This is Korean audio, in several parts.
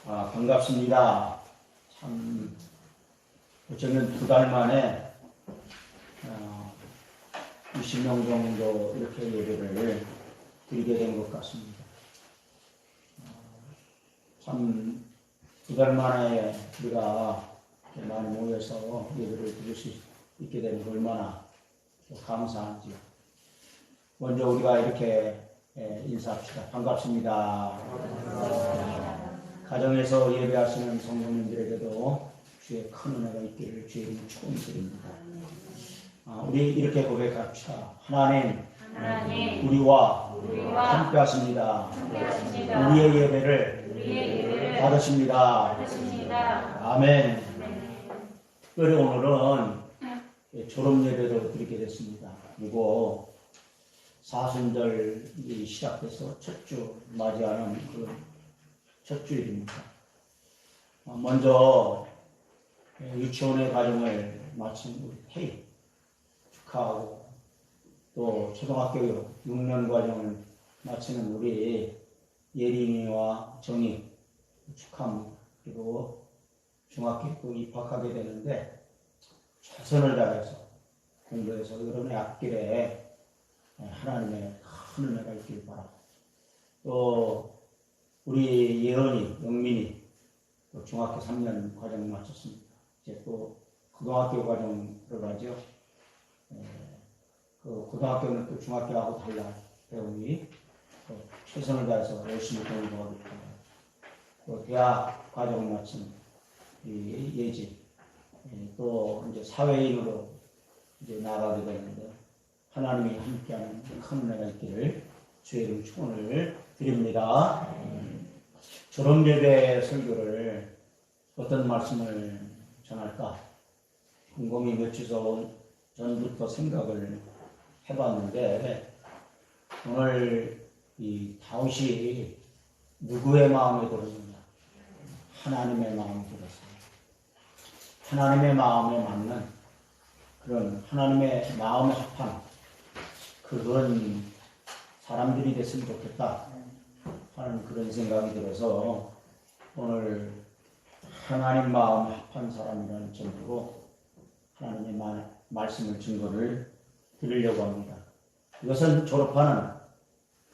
반갑습니다. 참, 어쩌면 2달 만에 20명 정도 이렇게 예배를 드리게 된 것 같습니다. 참, 2달 만에 우리가 많이 모여서 예배를 드릴 수 있게 되는 게 얼마나 감사한지요. 먼저 우리가 이렇게 인사합시다. 반갑습니다. 가정에서 예배하시는 성도님들에게도 주의 큰 은혜가 있기를 주의 이름으로 축원드립니다. 우리 이렇게 고백합시다. 하나님, 우리와 함께 하십니다. 우리의 예배를 받으십니다. 아멘. 특별히 오늘은 졸업 예배로 드리게 됐습니다. 그리고 사순절이 시작돼서 첫 주 맞이하는 그 첫 주일입니다. 먼저 유치원의 과정을 마친 우리 태희 축하하고, 또 초등학교 6년 과정을 마치는 우리 예린이와 정희 축하합니다. 그리고 중학교 입학하게 되는데 최선을 다해서 공부해서 여러분의 앞길에 하나님의 큰 은혜가 있길 바랍니다. 또 우리 예언이, 영민이 또 중학교 3년 과정을 마쳤습니다. 이제 또 고등학교 과정 들어가죠. 그 고등학교는 또 중학교하고 달라 배우니 최선을 다해서 열심히 공부하고 있고, 또 대학 과정을 마친 이 예지, 또 이제 사회인으로 이제 나가게 되는데 하나님이 함께하는 큰 은혜가 있기를 주의 이름 축원을 드립니다. 졸업 예배 설교를 어떤 말씀을 전할까 곰곰이 몇 주 전부터 생각을 해봤는데, 오늘 이 다윗이 누구의 마음에 들었느냐? 하나님의 마음에 들었어요. 하나님의 마음에 맞는 그런 하나님의 마음에 합한 그런 사람들이 됐으면 좋겠다 하는 그런 생각이 들어서 오늘 하나님 마음에 합한 사람이라는 점으로 하나님의 말씀을 증거를 드리려고 합니다. 이것은 졸업하는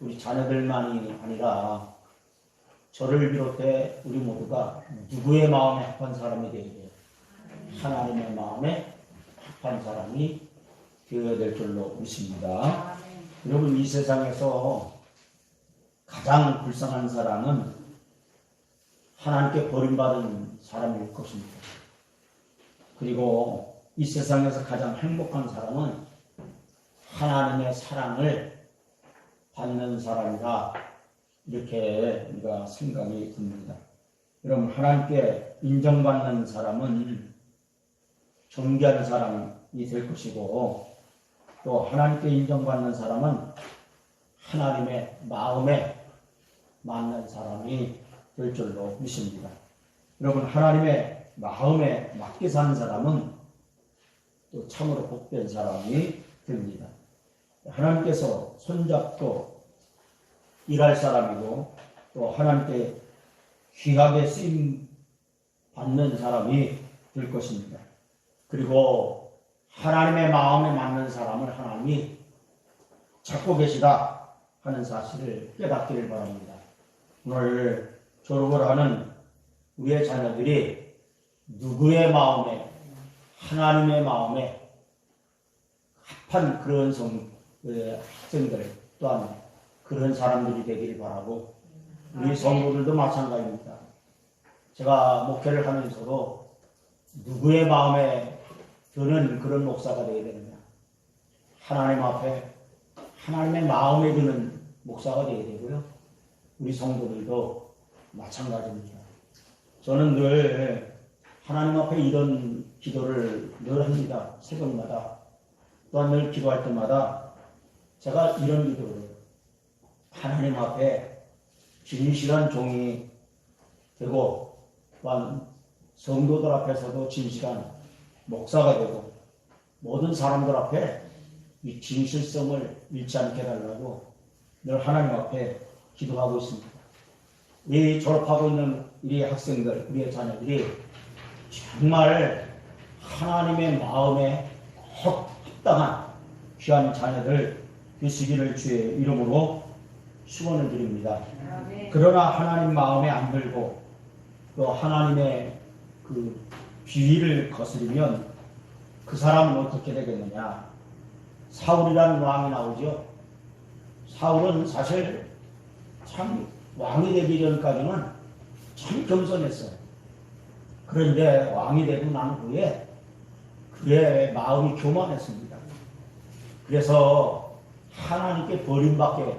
우리 자녀들만이 아니라 저를 비롯해 우리 모두가 누구의 마음에 합한 사람이 되어야 돼요? 하나님의 마음에 합한 사람이 되어야 될 줄로 믿습니다. 여러분, 이 세상에서 가장 불쌍한 사람은 하나님께 버림받은 사람일 것입니다. 그리고 이 세상에서 가장 행복한 사람은 하나님의 사랑을 받는 사람이다, 이렇게 우리가 생각이 듭니다. 여러분, 하나님께 인정받는 사람은 존귀한 사람이 될 것이고, 또 하나님께 인정받는 사람은 하나님의 마음에 맞는 사람이 될 줄로 믿습니다. 여러분, 하나님의 마음에 맞게 사는 사람은 또 참으로 복된 사람이 됩니다. 하나님께서 손잡고 일할 사람이고, 또 하나님께 귀하게 쓰임 받는 사람이 될 것입니다. 그리고 하나님의 마음에 맞는 사람을 하나님이 찾고 계시다 하는 사실을 깨닫기를 바랍니다. 오늘 졸업을 하는 우리의 자녀들이 누구의 마음에, 하나님의 마음에 합한 그런 학생들, 또한 그런 사람들이 되기를 바라고, 우리 성도들도 마찬가지입니다. 제가 목회를 하면서도 누구의 마음에 드는 그런 목사가 되어야 되느냐? 하나님 앞에 하나님의 마음에 드는 목사가 되어야 되고요. 우리 성도들도 마찬가지입니다. 저는 늘 하나님 앞에 이런 기도를 늘 합니다. 새벽마다, 또한 늘 기도할 때마다 제가 이런 기도를, 하나님 앞에 진실한 종이 되고, 또한 성도들 앞에서도 진실한 목사가 되고, 모든 사람들 앞에 이 진실성을 잃지 않게 해달라고 늘 하나님 앞에 기도하고 있습니다. 이 졸업하고 있는 우리 학생들, 우리의 자녀들이 정말 하나님의 마음에 꼭 합당한 귀한 자녀들 되시기를 주의 이름으로 축원을 드립니다. 그러나 하나님 마음에 안 들고 또 하나님의 그 비위를 거스르면 그 사람은 어떻게 되겠느냐? 사울이라는 왕이 나오죠. 사울은 사실 참 왕이 되기 전까지는 참 겸손했어요. 그런데 왕이 되고 난 후에 그의 마음이 교만했습니다. 그래서 하나님께 버림받게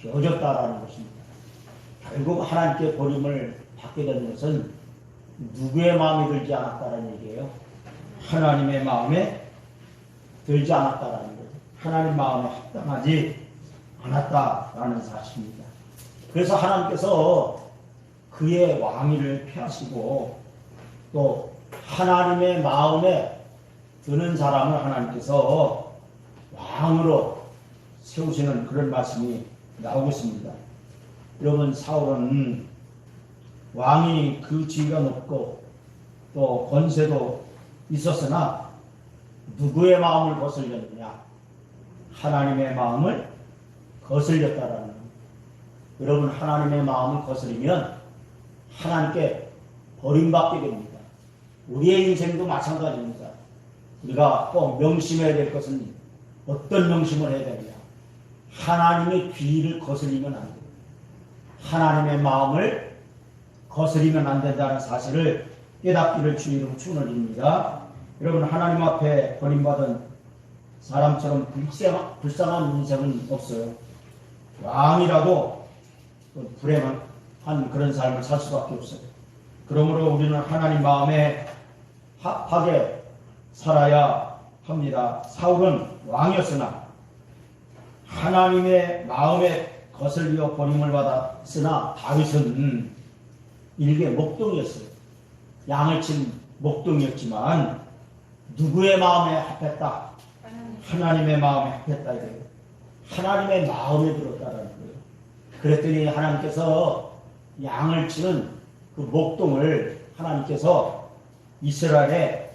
되어졌다라는 것입니다. 결국 하나님께 버림을 받게 되는 것은 누구의 마음에 들지 않았다라는 얘기예요. 하나님의 마음에 들지 않았다라는 거죠. 하나님 마음에 합당하지 않았다라는 사실입니다. 그래서 하나님께서 그의 왕위를 폐하시고 또 하나님의 마음에 드는 사람을 하나님께서 왕으로 세우시는 그런 말씀이 나오고 있습니다. 여러분, 사울은 왕이 그 지위가 높고 또 권세도 있었으나 누구의 마음을 거슬렸느냐? 하나님의 마음을 거슬렸다라는 겁니다. 여러분, 하나님의 마음을 거스르면 하나님께 버림받게 됩니다. 우리의 인생도 마찬가지입니다. 우리가 꼭 명심해야 될 것은 어떤 명심을 해야 되느냐? 하나님의 귀를 거스리면 안 돼요. 하나님의 마음을 거스리면 안 된다는 사실을 깨닫기를 주의로 축원드립니다. 여러분, 하나님 앞에 버림받은 사람처럼 불쌍한 인생은 없어요. 왕이라도 불행한 그런 삶을 살 수밖에 없어요. 그러므로 우리는 하나님 마음에 합하게 살아야 합니다. 사울은 왕이었으나 하나님의 마음에 거슬려 버림을 받았으나 다윗은 일개 목동이었어요. 양을 친 목동이었지만 누구의 마음에 합했다? 하나님의 마음에 합했다 이거예요. 하나님의 마음에 들었다라는 거예요. 그랬더니 하나님께서 양을 치는 그 목동을 하나님께서 이스라엘의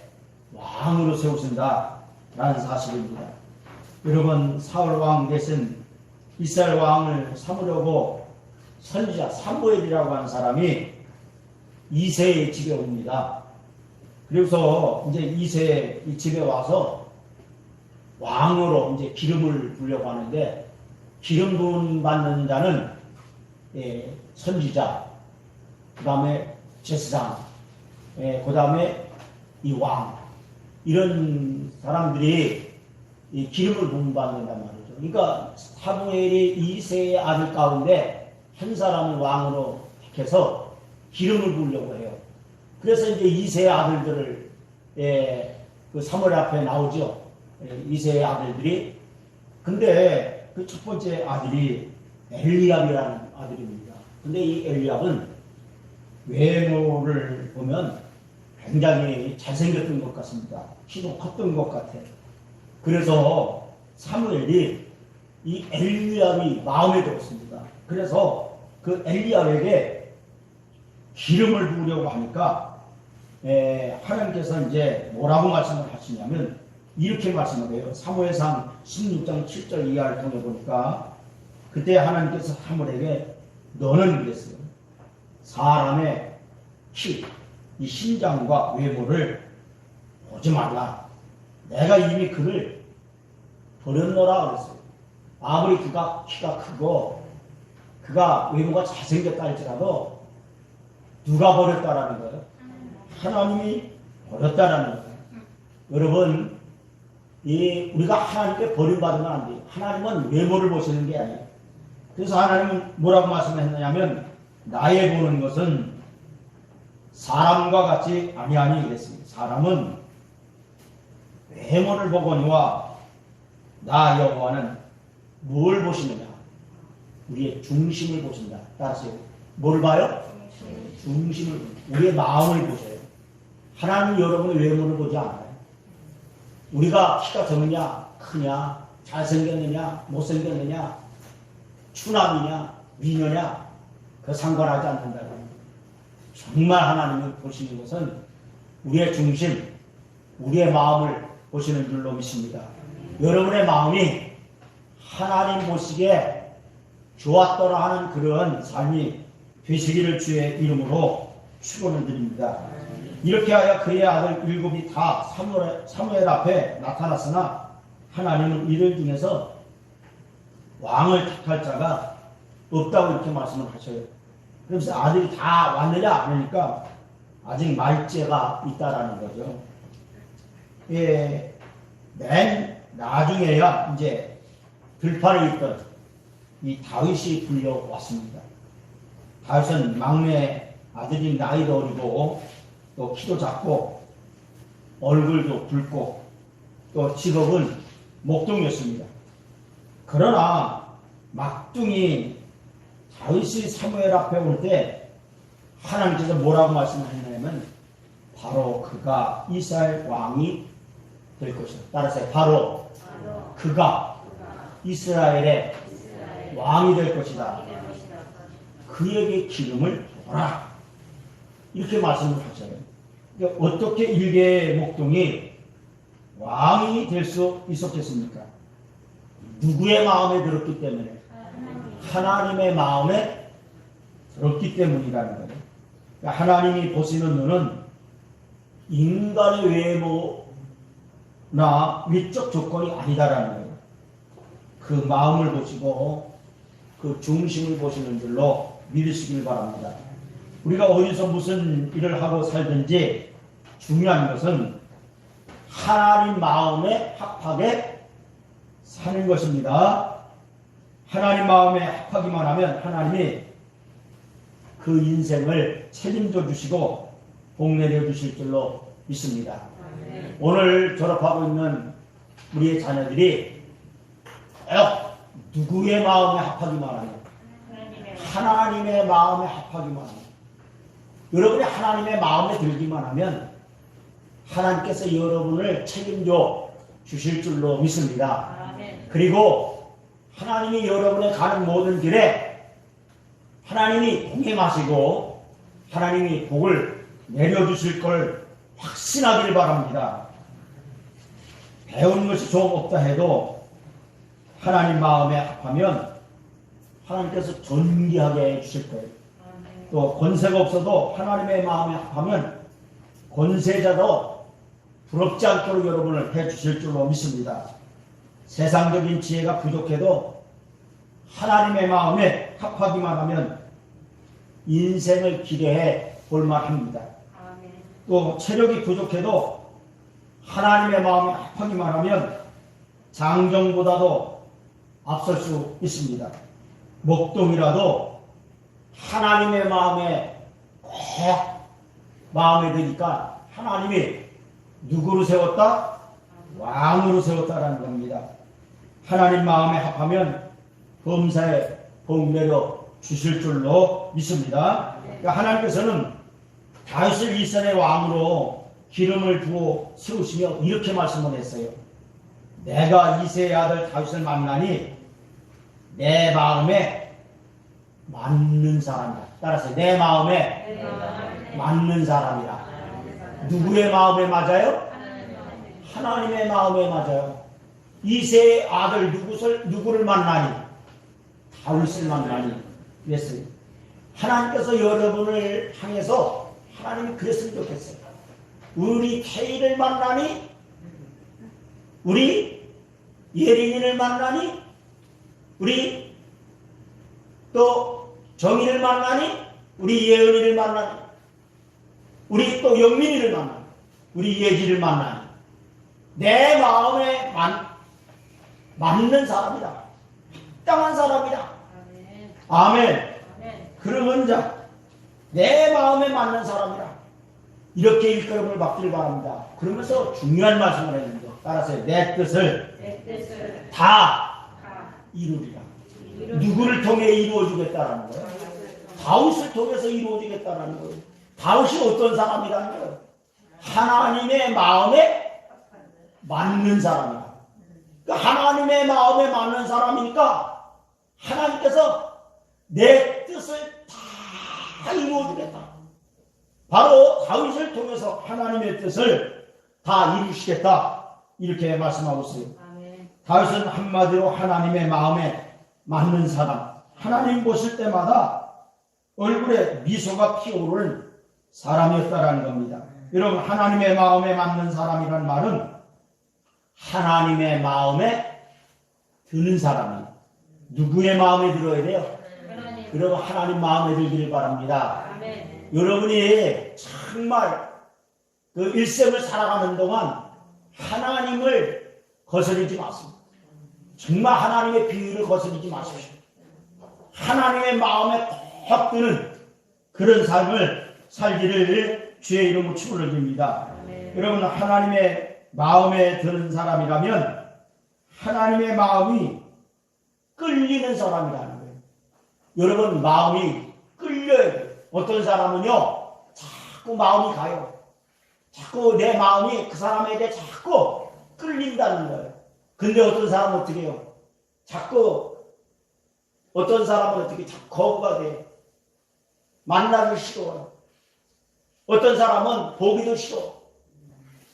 왕으로 세우신다라는 사실입니다. 여러분, 사울 왕 대신 이스라엘 왕을 삼으려고 선지자 사무엘이라고 하는 사람이 이새의 집에 옵니다. 그래서 이제 이새의 집에 와서 왕으로 이제 기름을 부으려고 하는데, 기름 부음 받는 자는 선지자, 그 다음에 제사장, 그 다음에 이 왕, 이런 사람들이 이 기름을 부음 받는단 말이죠. 그러니까 사무엘이 이새의 아들 가운데 한 사람을 왕으로 택해서 기름을 부으려고 해요. 그래서 이제 이새의 아들들을 그 사무엘 앞에 나오죠. 이새의 아들들이. 근데 그 첫 번째 아들이 엘리압이라는 아들입니다. 근데 이 엘리압은 외모를 보면 굉장히 잘생겼던 것 같습니다. 키도 컸던 것 같아요. 그래서 사무엘이 이 엘리압이 마음에 들었습니다. 그래서 그 엘리압에게 기름을 부으려고 하니까 하나님께서 이제 뭐라고 말씀을 하시냐면 이렇게 말씀을 해요. 사무엘상 16장 7절 이하를 통해 보니까 그때 하나님께서 사무엘에게 너는 그랬어요. 사람의 키, 이 신장과 외모를 보지 말라. 내가 이미 그를 버렸노라 그랬어요. 아무리 그가 키가 크고 그가 외모가 잘생겼다 할지라도 누가 버렸다라는 거예요? 하나님이 버렸다라는 거예요. 여러분, 우리가 하나님께 버림받으면 안 돼요. 하나님은 외모를 보시는 게 아니에요. 그래서 하나님은 뭐라고 말씀했느냐면 나의 보는 것은 사람과 같이 아니하니 그랬습니다. 사람은 외모를 보거니와 나 여호와는 뭘 보시느냐? 우리의 중심을 보신다. 따라서 뭘 봐요? 중심을, 우리의 마음을 보셔요. 하나님 여러분의 외모를 보지 않아요. 우리가 키가 적느냐, 크냐, 잘생겼느냐, 못생겼느냐, 추남이냐, 미녀냐, 그 상관하지 않는다는 거예요. 정말 하나님이 보시는 것은 우리의 중심, 우리의 마음을 보시는 줄로 믿습니다. 여러분의 마음이 하나님 보시기에 좋았더라 하는 그런 삶이 되시기를 주의 이름으로 축원을 드립니다. 이렇게 하여 그의 아들 일곱이 다 사무엘 앞에 나타났으나 하나님은 이들 중에서 왕을 택할 자가 없다고 이렇게 말씀을 하셔요. 그래서 아들이 다 왔느냐 그러니까 아직 말째가 있다라는 거죠. 예, 맨 나중에야 이제 들판에 있던 이 다윗이 불려왔습니다. 다윗은 막내 아들이 나이도 어리고 또 키도 작고 얼굴도 붉고 또 직업은 목동이었습니다. 그러나 막둥이 다윗이 사무엘 앞에 올 때 하나님께서 뭐라고 말씀하셨냐면 바로 그가 이스라엘 왕이 될 것이다. 따라서 바로 그가 이스라엘의 왕이 될 것이다. 그에게 기름을 부어라. 이렇게 말씀을 하셔요. 그러니까 어떻게 일개의 목동이 왕이 될 수 있었겠습니까? 누구의 마음에 들었기 때문에? 하나님의 마음에 들었기 때문이라는 거예요. 그러니까 하나님이 보시는 눈은 인간의 외모나 위적 조건이 아니다라는 거예요. 그 마음을 보시고 그 중심을 보시는 줄로 믿으시길 바랍니다. 우리가 어디서 무슨 일을 하고 살든지 중요한 것은 하나님 마음에 합하게 사는 것입니다. 하나님 마음에 합하기만 하면 하나님이 그 인생을 책임져 주시고 복 내려 주실 줄로 믿습니다. 오늘 졸업하고 있는 우리의 자녀들이 누구의 마음에 합하기만 하면 하나님의 마음에 합하기만 하면 여러분이 하나님의 마음에 들기만 하면 하나님께서 여러분을 책임져 주실 줄로 믿습니다. 그리고 하나님이 여러분의 가는 모든 길에 하나님이 동행하시고 하나님이 복을 내려주실 걸 확신하길 바랍니다. 배운 것이 좀 없다 해도 하나님 마음에 합하면 하나님께서 존귀하게 해주실 거예요. 또 권세가 없어도 하나님의 마음에 합하면 권세자도 부럽지 않도록 여러분을 해주실 줄로 믿습니다. 세상적인 지혜가 부족해도 하나님의 마음에 합하기만 하면 인생을 기대해 볼만합니다. 또 체력이 부족해도 하나님의 마음에 합하기만 하면 장정보다도 앞설 수 있습니다. 목동이라도 하나님의 마음에 꼭 마음에 드니까 하나님이 누구로 세웠다? 왕으로 세웠다라는 겁니다. 하나님 마음에 합하면 범사에 복 내려 주실 줄로 믿습니다. 그러니까 하나님께서는 다윗을 이스라엘의 왕으로 기름을 부어 세우시며 이렇게 말씀을 했어요. 내가 이새의 아들 다윗을 만나니 내 마음에 맞는 사람이다. 따라서 내 마음에 맞는 사람이다. 누구의 마음에 맞아요? 하나님의 마음에 맞아요. 이새의 아들 누구를 만나니? 다윗을 만나니 그랬어요. 하나님께서 여러분을 향해서 하나님이 그랬으면 좋겠어요. 우리 태희를 만나니? 우리 예린이를 만나니? 우리 또 정의를 만나니? 우리 예은이를 만나니? 우리 또 영민이를 만나니? 우리 예지를 만나니? 내 마음에 맞는 사람이다. 합당한 사람이다. 아멘. 그러면 자, 내 마음에 맞는 사람이다. 이렇게 일컬음을 받기를 바랍니다. 그러면서 중요한 말씀을 했는데 따라서 내 뜻을 다 이루리라. 누구를 통해 이루어주겠다라는 거예요? 다윗을 통해서 이루어지겠다라는 거예요. 다윗이 어떤 사람이라는 거예요? 하나님의 마음에 맞는 사람이다. 그러니까 하나님의 마음에 맞는 사람이니까 하나님께서 내 뜻을 다 다 이루어주겠다. 바로 다윗을 통해서 하나님의 뜻을 다 이루시겠다. 이렇게 말씀하고 있어요. 다윗은 한마디로 하나님의 마음에 맞는 사람, 하나님 보실 때마다 얼굴에 미소가 피어오르는 사람이었다라는 겁니다. 여러분, 하나님의 마음에 맞는 사람이란 말은 하나님의 마음에 드는 사람이에요. 누구의 마음에 들어야 돼요? 여러분, 하나님 마음에 들기를 바랍니다. 여러분이 정말 그 일생을 살아가는 동안 하나님을 거스르지 마십시오. 정말 하나님의 비유를 거스르지 마십시오. 하나님의 마음에 확 드는 그런 삶을 살기를 주의 이름으로 축원을 드립니다. 여러분, 하나님의 마음에 드는 사람이라면 하나님의 마음이 끌리는 사람이라는 거예요. 여러분, 마음이 끌려야 돼요. 어떤 사람은요, 자꾸 마음이 가요. 자꾸 내 마음이 그 사람에게 자꾸 끌린다는 거예요. 근데 어떤 사람은 어떻게 해요? 자꾸 어떤 사람은 어떻게 자꾸 거부가 돼요. 만나기 싫어요. 어떤 사람은 보기도 싫어.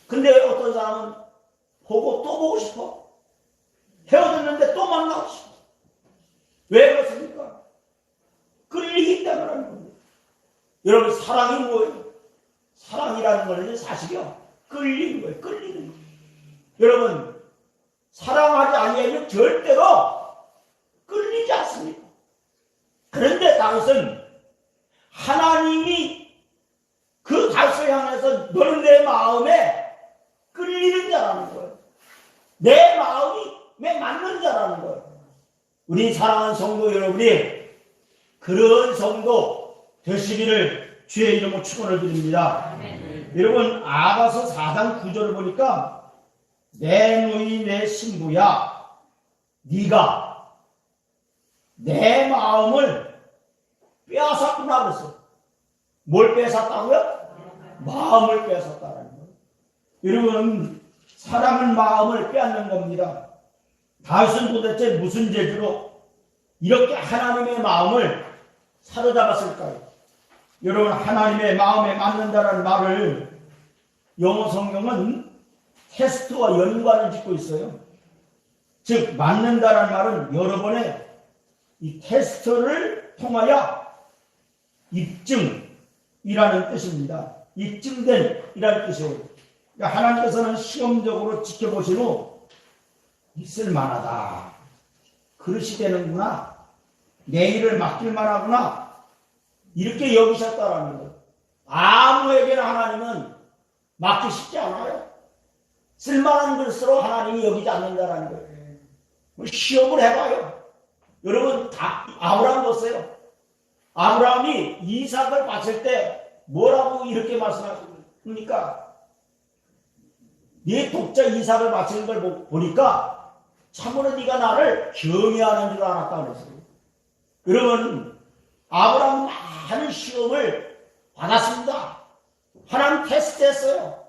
근데 어떤 사람은 보고 또 보고 싶어. 헤어졌는데 또 만나고 싶어. 왜 그렇습니까? 끌리기 때문에 그런 겁니다. 여러분, 사랑이 뭐예요? 사랑이라는 것은 사실이요, 끌리는 거예요. 끌리는 거예요. 여러분, 사랑하지 아니하면 절대로 끌리지 않습니다. 그런데 다윗은 하나님이 그 다윗을 향해서 너는 내 마음에 끌리는 자라는 거예요. 내 마음에 맞는 자라는 거예요. 우리 사랑하는 성도 여러분이 그런 성도 되시기를 주의 이름으로 축원을 드립니다. 여러분, 아가서 4장 9절을 보니까 내 노이 내 신부야, 네가 내 마음을 빼앗았구나 그랬어요. 뭘 빼앗았다고요? 마음을 빼앗았다라는 거예요. 여러분, 사람은 마음을 빼앗는 겁니다. 다윗은 도대체 무슨 재주로 이렇게 하나님의 마음을 사로잡았을까요? 여러분, 하나님의 마음에 맞는다는 말을 영어 성경은 테스트와 연관을 짓고 있어요. 즉, 맞는다는 말은 여러 번의 이 테스트를 통하여 입증이라는 뜻입니다. 입증된 이라는 뜻이에요. 그러니까 하나님께서는 시험적으로 지켜보신 후 있을만하다. 그릇이 되는구나. 내 일을 맡길 만하구나. 이렇게 여기셨다라는 거예요. 아무에게나 하나님은 맡기 쉽지 않아요. 쓸만한 것으로 하나님이 여기지 않는다라는 거예요. 시험을 해봐요. 여러분, 다 아브라함 보세요. 아브라함이 이삭을 바칠 때 뭐라고 이렇게 말씀하십니까? 네 독자 이삭을 바치는 걸 보니까 참으로 네가 나를 경외하는 줄 알았다 그랬어요. 여러분, 아브라함은 많은 시험을 받았습니다. 하나님 테스트했어요.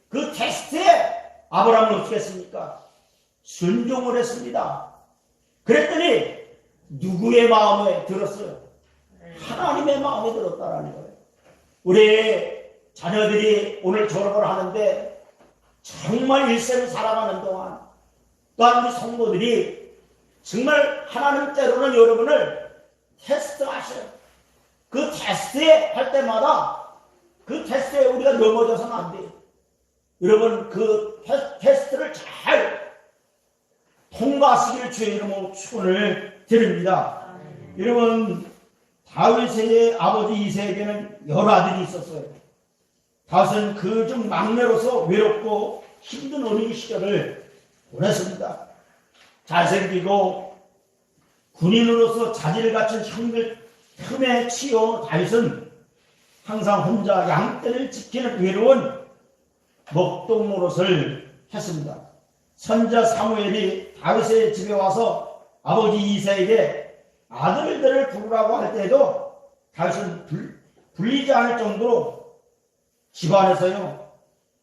그 테스트에 아브라함은 어떻게 했습니까? 순종을 했습니다. 그랬더니 누구의 마음에 들었어요? 하나님의 마음에 들었다라는 거예요. 우리 자녀들이 오늘 졸업을 하는데 정말 일생을 살아가는 동안 또한 우리 성도들이 정말 하나님 때로는 여러분을 테스트하셔요. 그 테스트에 할 때마다 그 테스트에 우리가 넘어져서는 안 돼요. 여러분, 그 테스트를 잘 통과하시기를 주의 이름으로 축원을 드립니다. 여러분, 다윗의 아버지 이새에게는 여러 아들이 있었어요. 다윗은 그 중 막내로서 외롭고 힘든 어린 시절을 보냈습니다. 잘생기고 군인으로서 자질을 갖춘 형들 틈에 치여 다윗은 항상 혼자 양떼를 지키는 외로운 목동 노릇을 했습니다. 선자 사무엘이 다윗의 집에 와서 아버지 이새에게 아들들을 부르라고 할 때에도 다윗은 불리지 않을 정도로 집안에서요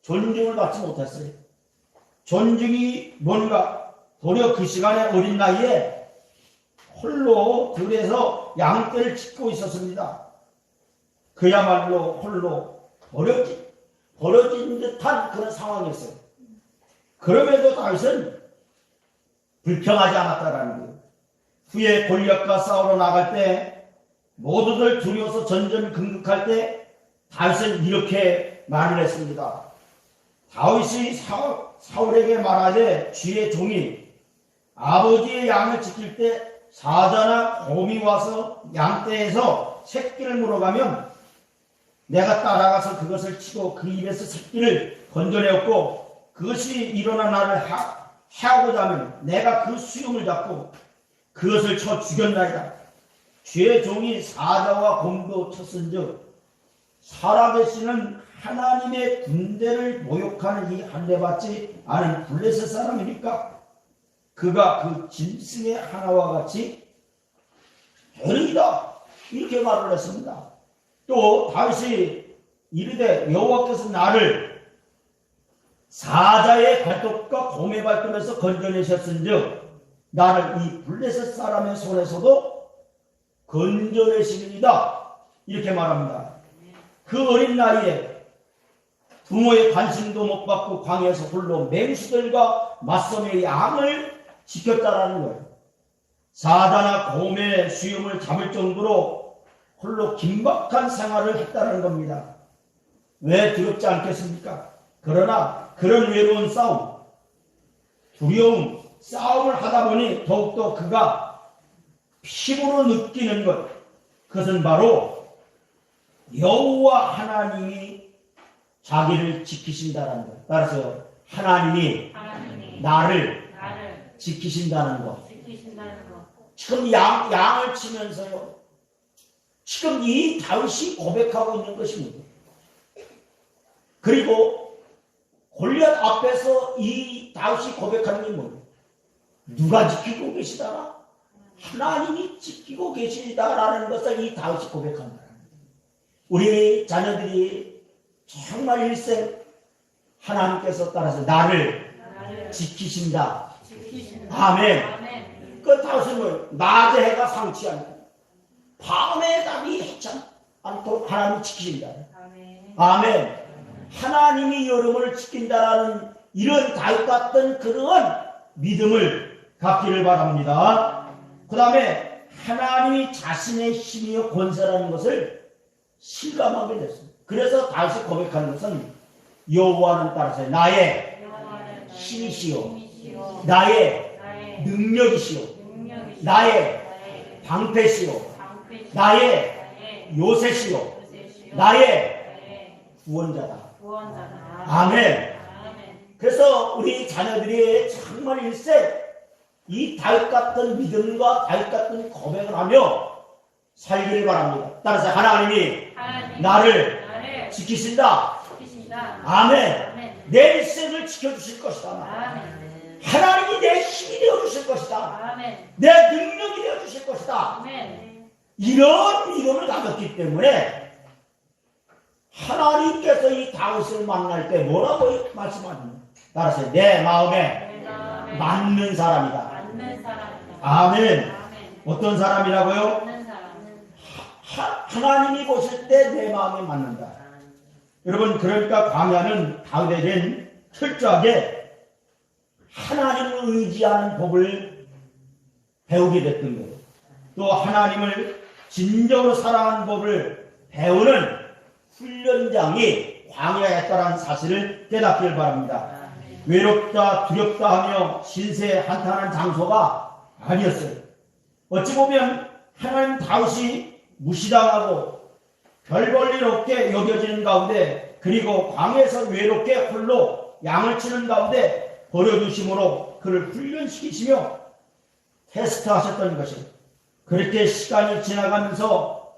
존중을 받지 못했어요. 존중이 뭔가 도리어 그 시간에 어린 나이에 홀로 들에서 양떼를 짓고 있었습니다. 그야말로 홀로 버려진 듯한 그런 상황이었어요. 그럼에도 다윗은 불평하지 않았다라는 거예요. 후에 골리앗과 싸우러 나갈 때 모두들 두려워서 전전긍긍할 때 다윗은 이렇게 말을 했습니다. 다윗이 사울에게 말하되 주의 종이 아버지의 양을 지킬 때 사자나 곰이 와서 양떼에서 새끼를 물어가면 내가 따라가서 그것을 치고 그 입에서 새끼를 건져내었고 그것이 일어나 나를 해하고자 하면 내가 그 수염을 잡고 그것을 쳐 죽였나이다. 주의 종이 사자와 곰도 쳤은즉 살아계시는 하나님의 군대를 모욕하는 이 할례받지 않은 블레셋 사람이니까 그가 그 짐승의 하나와 같이 되리이다. 이렇게 말을 했습니다. 또 다윗이 이르되 여호와께서 나를 사자의 발톱과 곰의 발톱에서 건져내셨은즉 나를 이 블레셋 사람의 손에서도 건져내시리이다. 이렇게 말합니다. 그 어린 나이에 부모의 관심도 못 받고 광야에서 홀로 맹수들과 맞서며 양을 지켰다라는 거예요. 사자나 곰의 수염을 잡을 정도로 홀로 긴박한 생활을 했다는 겁니다. 왜 두렵지 않겠습니까? 그러나 그런 외로운 싸움, 두려움, 싸움을 하다 보니 더욱더 그가 피부로 느끼는 것, 그것은 바로 여호와 하나님이 자기를 지키신다는 것. 따라서 하나님이 나를 지키신다는 것. 지금 양을 치면서요. 지금 이 다윗이 고백하고 있는 것입니다. 그리고 골리앗 앞에서 이 다윗이 고백하는 게 뭐예요? 누가 지키고 계시다라? 하나님이 지키고 계시다라는 것을 이 다윗이 고백한다. 우리 자녀들이 정말 일생 하나님께서 따라서 나를 지키신다. 아멘. 그 다윗은 뭐예요? 낮에 해가 상치 않고 밤에 달이 해치 않도록 하나님이 지키신다. 아멘. 하나님이 여러분을 지킨다라는 이런 다윗 같은 그런 믿음을 갖기를 바랍니다. 그 다음에 하나님이 자신의 힘이요 권세라는 것을 실감하게 됐습니다. 그래서 다윗이 고백하는 것은 여호와는 따라서 나의 힘이시요 나의 능력이시요 나의 방패시요 나의 요새시요 나의 구원자다. 아멘. 그래서 우리 자녀들이 정말 일생 이 다윗 같은 믿음과 다윗 같은 고백을 하며 살기를 바랍니다. 따라서 하나님이 나를 지키신다. 아멘. 내 일생을 지켜주실 것이다. 하나님이 내 힘이 되어주실 것이다. 내 능력이 되어주실 것이다. 이런 믿음을 가졌기 때문에 하나님께서 이 다윗을 만날 때 뭐라고 말씀하십니까? 따라서 내 마음에 맞는 사람이다. 아멘. 어떤 사람이라고요? 하나님이 보실 때 내 마음에 맞는다. 여러분, 그러니까 광야는 다윗에겐 철저하게 하나님을 의지하는 법을 배우게 됐던 거예요. 또 하나님을 진정으로 사랑하는 법을 배우는 훈련장이 광야였다라는 사실을 깨닫기를 바랍니다. 외롭다 두렵다 하며 신세 한탄한 장소가 아니었어요. 어찌 보면 하나님 다윗이 무시당하고 별 볼 일 없게 여겨지는 가운데 그리고 광야에서 외롭게 홀로 양을 치는 가운데 버려두심으로 그를 훈련시키시며 테스트하셨던 것이에요. 그렇게 시간이 지나가면서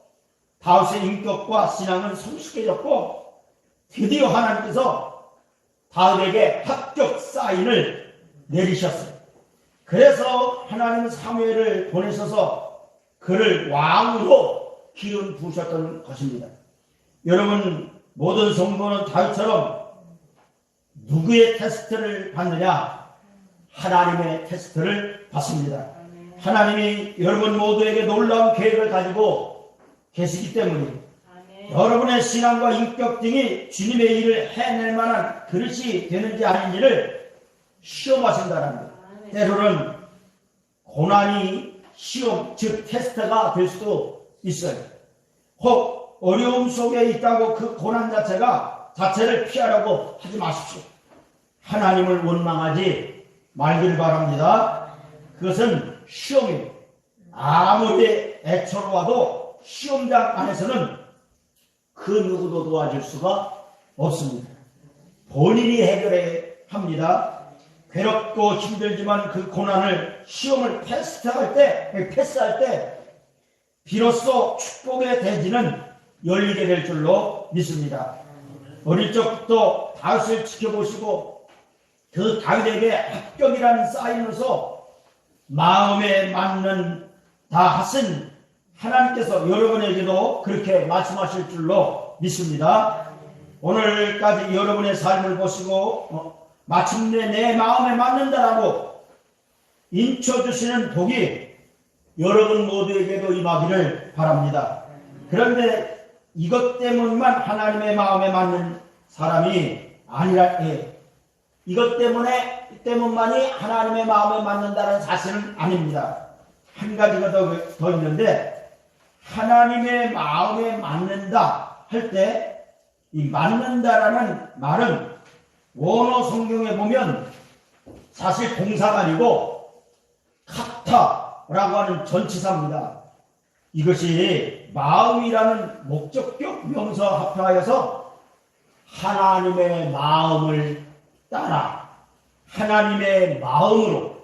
다윗의 인격과 신앙은 성숙해졌고 드디어 하나님께서 다윗에게 합격 사인을 내리셨어요. 그래서 하나님은 사무엘을 보내셔서 그를 왕으로 기름 부으셨던 것입니다. 여러분, 모든 성도는 다윗처럼 누구의 테스트를 받느냐? 하나님의 테스트를 받습니다. 하나님이 여러분 모두에게 놀라운 계획을 가지고 계시기 때문에 여러분의 신앙과 인격 등이 주님의 일을 해낼 만한 그릇이 되는지 아닌지를 시험하신다는 것. 때로는 고난이 시험, 즉 테스트가 될 수도 있어요. 혹 어려움 속에 있다고 그 고난 자체를 피하려고 하지 마십시오. 하나님을 원망하지 말길 바랍니다. 그것은 시험입니다. 아무리 애처로워도 시험장 안에서는 그 누구도 도와줄 수가 없습니다. 본인이 해결해야 합니다. 괴롭고 힘들지만 그 고난을, 시험을 패스할 때 비로소 축복의 대지는 열리게 될 줄로 믿습니다. 어릴 적부터 다윗을 지켜보시고 그 다윗에게 합격이라는 사인으로서 마음에 맞는 다하신 하나님께서 여러분에게도 그렇게 말씀하실 줄로 믿습니다. 오늘까지 여러분의 삶을 보시고 마침내 내 마음에 맞는다라고 인쳐주시는 복이 여러분 모두에게도 임하기를 바랍니다. 그런데 이것 때문만 하나님의 마음에 맞는 사람이 아니라, 이것 때문만이 하나님의 마음에 맞는다는 사실은 아닙니다. 한 가지가 더 있는데, 하나님의 마음에 맞는다 할 때 이 맞는다라는 말은 원어 성경에 보면 사실 동사가 아니고 카타라고 하는 전치사입니다. 이것이 마음이라는 목적격 명사 합하여서 하나님의 마음을 따라 하나님의 마음으로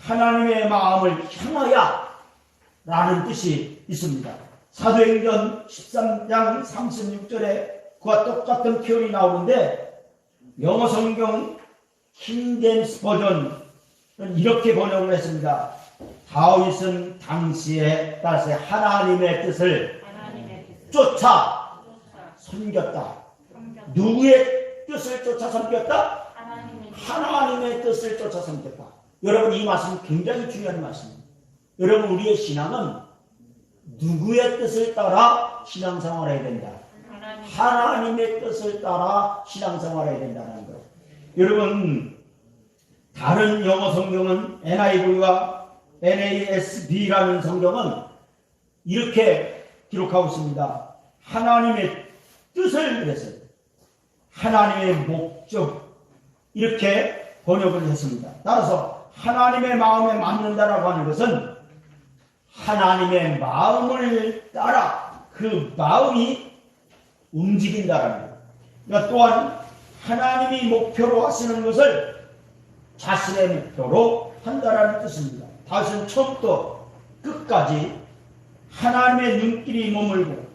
하나님의 마음을 향하여 라는 뜻이 있습니다. 사도행전 13장 36절에 그와 똑같은 표현이 나오는데 영어 성경 킹제임스 버전은 이렇게 번역을 했습니다. 다윗은 당시에 따라서 하나님의 뜻을 쫓아 섬겼다. 누구의 뜻을 쫓아 섬겼다? 하나님의 뜻을 쫓아 섬겼다. 여러분, 이 말씀은 굉장히 중요한 말씀입니다. 여러분, 우리의 신앙은 누구의 뜻을 따라 신앙생활을 해야 된다. 하나님의 뜻을 따라 신앙생활을 해야 된다는 것. 여러분, 다른 영어 성경은 NIV와 NASB라는 성경은 이렇게 기록하고 있습니다. 하나님의 뜻을 위해서, 하나님의 목적, 이렇게 번역을 했습니다. 따라서 하나님의 마음에 맞는다라고 하는 것은 하나님의 마음을 따라 그 마음이 움직인다라는 것. 그러니까 또한 하나님이 목표로 하시는 것을 자신의 목표로 한다라는 뜻입니다. 다윗은 처음부터 끝까지 하나님의 눈길이 머물고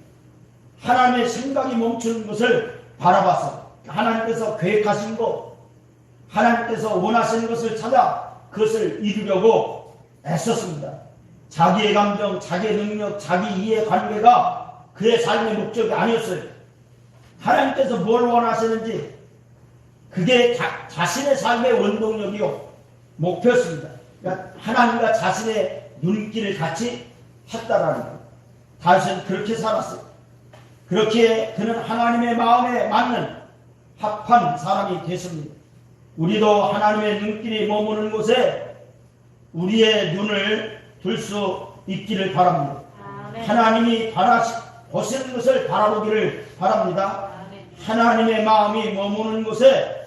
하나님의 생각이 멈추는 것을 바라봐서 하나님께서 계획하신 것, 하나님께서 원하시는 것을 찾아 그것을 이루려고 애썼습니다. 자기의 감정, 자기의 능력, 자기 이해관계가 그의 삶의 목적이 아니었어요. 하나님께서 뭘 원하시는지 그게 자신의 삶의 원동력이요 목표였습니다. 그러니까 하나님과 자신의 눈길을 같이 했다라는 거예요. 다윗은 그렇게 살았어요. 그렇게 그는 하나님의 마음에 맞는 합한 사람이 됐습니다. 우리도 하나님의 눈길이 머무는 곳에 우리의 눈을 둘 수 있기를 바랍니다. 하나님이 보시는 것을 바라보기를 바랍니다. 하나님의 마음이 머무는 곳에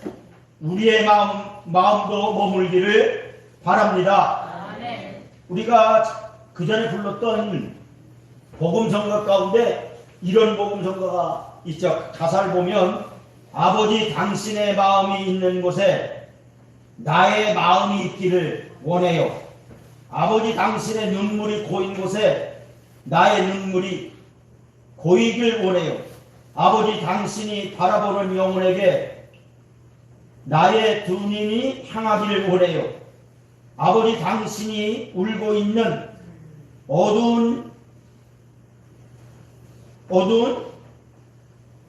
우리의 마음도 머물기를 바랍니다. 우리가 그 전에 불렀던 복음성가 가운데 이런 복음성가가 있죠. 가사를 보면 아버지 당신의 마음이 있는 곳에 나의 마음이 있기를 원해요. 아버지 당신의 눈물이 고인 곳에 나의 눈물이 고이길 원해요. 아버지 당신이 바라보는 영혼에게 나의 두 눈이 향하기를 원해요. 아버지 당신이 울고 있는 어두운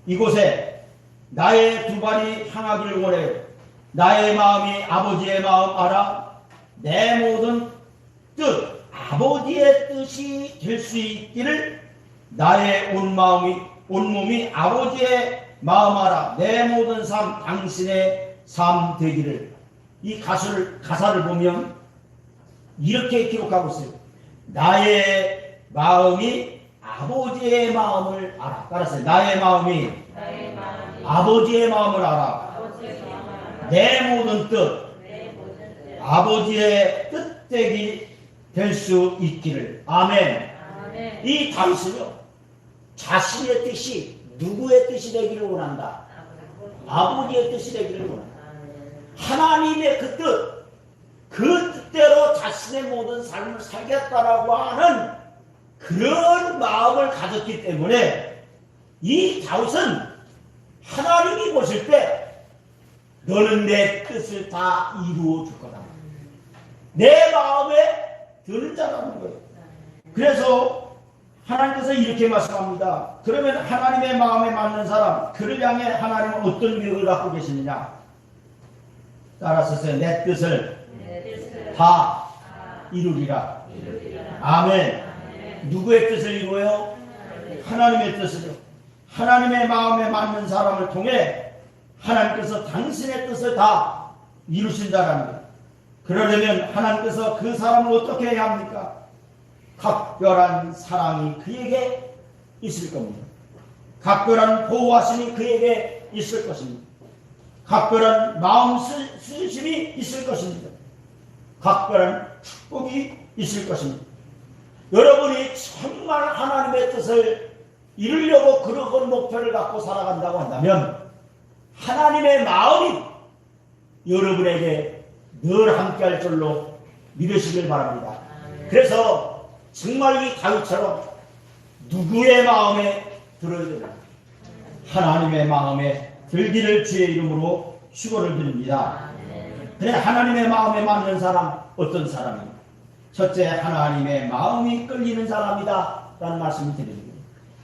이곳에 나의 두 발이 향하기를 원해요. 나의 마음이 아버지의 마음 알아 내 모든 뜻, 아버지의 뜻이 될 수 있기를 나의 온 마음이 온몸이 아버지의 마음 알아 내 모든 삶 당신의 삶 되기를. 이 가사를 보면 이렇게 기록하고 있어요. 나의 마음이 아버지의 마음을 알아. 따라서 나의 마음이 아버지의 마음을 알아. 내 모든 뜻 아버지의 뜻되기 될 수 있기를. 아멘. 이 다윗은요 자신의 뜻이 누구의 뜻이 되기를 원한다. 아버지의 뜻이 되기를 원한다. 하나님의 그 뜻, 그 뜻대로 자신의 모든 삶을 살겠다라고 하는 그런 마음을 가졌기 때문에 이 다윗은 하나님이 보실 때 너는 내 뜻을 다 이루어 줄 거다. 내 마음에 드는 자라는 거예요. 그래서 하나님께서 이렇게 말씀합니다. 그러면 하나님의 마음에 맞는 사람, 그를 향해 하나님은 어떤 계획을 갖고 계시느냐? 따라서 내 뜻을 다 이루리라. 아멘. 누구의 뜻을 이루어요? 하나님의 뜻을요. 하나님의 마음에 맞는 사람을 통해 하나님께서 당신의 뜻을 다 이루신다라는 거예요. 그러려면 하나님께서 그 사람을 어떻게 해야 합니까? 각별한 사랑이 그에게 있을 겁니다. 각별한 보호하심이 그에게 있을 것입니다. 각별한 마음 쓰심이 있을 것입니다. 각별한 축복이 있을 것입니다. 여러분이 정말 하나님의 뜻을 이루려고 그런 목표를 갖고 살아간다고 한다면 하나님의 마음이 여러분에게 늘 함께할 줄로 믿으시길 바랍니다. 그래서 정말 이 다윗처럼 누구의 마음에 들어야 됩니다. 하나님의 마음에 들기를 주의 이름으로 축원을 드립니다. 그래 하나님의 마음에 맞는 사람 어떤 사람입니까? 첫째, 하나님의 마음이 끌리는 사람이다 라는 말씀을 드립니다.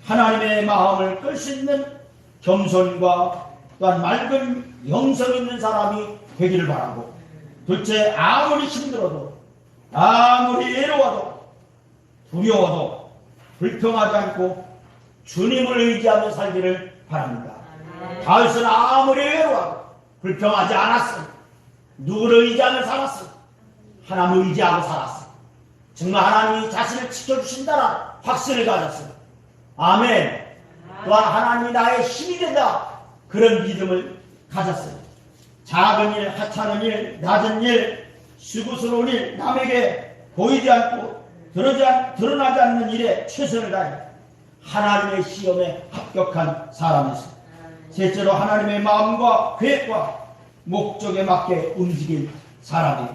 하나님의 마음을 끌 수 있는 겸손과 또한 맑은 영성 있는 사람이 되기를 바라고, 둘째, 아무리 힘들어도 아무리 외로워도 두려워도 불평하지 않고 주님을 의지하며 살기를 바랍니다. 다윗은 아무리 외로워도 불평하지 않았어. 누구를 의지하며 살았어? 하나님을 의지하고 살았어. 정말 하나님이 자신을 지켜주신다는 확신을 가졌어. 아멘. 또한 하나님이 나의 힘이 된다, 그런 믿음을 가졌어요. 작은 일, 하찮은 일, 낮은 일, 수고스러운 일, 남에게 보이지 않고 드러나지 않는 일에 최선을 다해 하나님의 시험에 합격한 사람이었습니다. 셋째로 하나님의 마음과 계획과 목적에 맞게 움직인 사람이,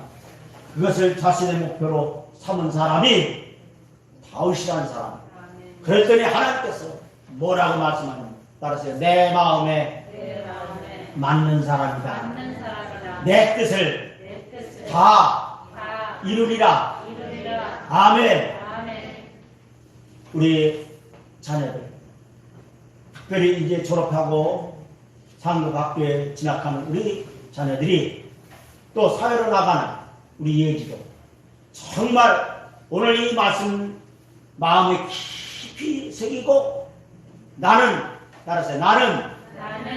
그것을 자신의 목표로 삼은 사람이 다윗이라는 사람. 그랬더니 하나님께서 뭐라고 말씀하냐면, 따라서 내 마음에 맞는 사람이다. 내 뜻을 다 이루리라. 아멘. 우리 자녀들, 특별히 이제 졸업하고 상급학교에 진학하는 우리 자녀들이, 또 사회로 나가는 우리 예지도, 정말 오늘 이 말씀 마음에 깊이 새기고 따라서 나는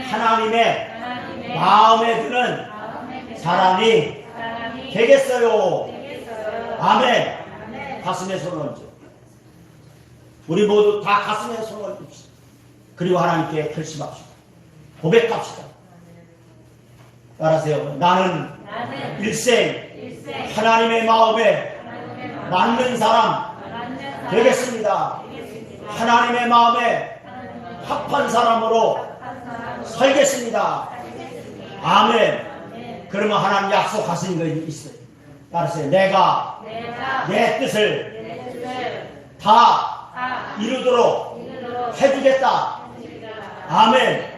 하나님의 마음에 드는 사람이 되겠어요. 아멘. 가슴에 손을 얹어. 우리 모두 다 가슴에 손을 얹읍시다. 그리고 하나님께 결심합시다. 고백합시다. 따라하세요. 나는 일생 하나님의 마음에 맞는 사람 되겠습니다. 하나님의 마음에 합한 사람으로 살겠습니다. 아멘. 그러면 하나님 약속하신 거 있어요. 따라서 내가 내 뜻을 다 이루도록 해주겠다. 아멘.